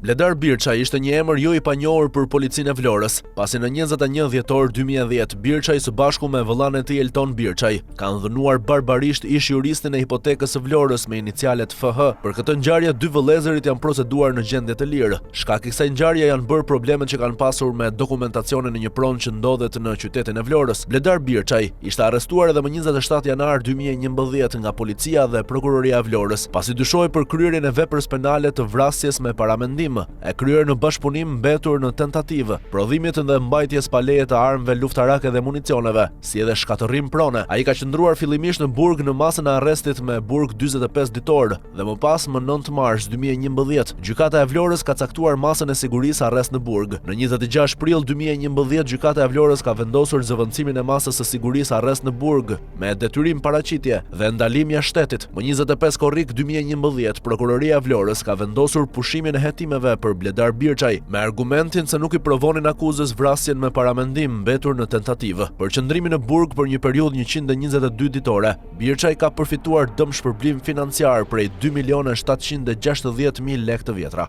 Bledar Birçaj ishte një emër jo i panjohur për policinë e Vlorës, pasi në 21 dhjetor 2010 Birçaj së bashku me vëllain e tij Elton Birçaj kanë dhënuar barbarisht ish-juristin e hipotekës së Vlorës me inicialet FH. Për këtë ngjarje dy vëllezërit janë proceduar në gjendje të lirë. Shkak i kësaj ngjarje janë bërë problemet që kanë pasur me dokumentacionin në një pronë që ndodhet në qytetin e Vlorës. Bledar Birçaj ishte arrestuar edhe më 27 janar 2011 nga policia dhe prokuroria e Vlorës, pasi dyshohej për kryerjen e veprës penale të vrasjes me paramendim, e kryer në bashkëpunim mbetur në tentativë, prodhimit dhe mbajtjes pa leje të armëve luftarake dhe municioneve, si edhe shkatërrim prone. Ai ka qëndruar fillimisht në burg në masën e arrestit me burg 45 ditor dhe më pas më 9 mars 2011. Gjykata e Vlorës ka caktuar masën e sigurisë arrest në burg. Në 26 prill 2011 gjykata e Vlorës ka vendosur zëvendësimin e masës së sigurisë arrest në burg me detyrim paraqitje dhe ndalim jashtë shtetit. Më 25 korrik 2011 prokuroria e Vlorës ka vendosur pushimin e hetimeve për Bledar Birçaj me argumentin se nuk i provonin akuzës vrasjen me paramendim mbetur në tentativë. Për qëndrimin në burg për një periudhë 122 ditore, Birçaj ka përfituar dëm shpërblim financiar prej 2.760.000 lekë të vjetra.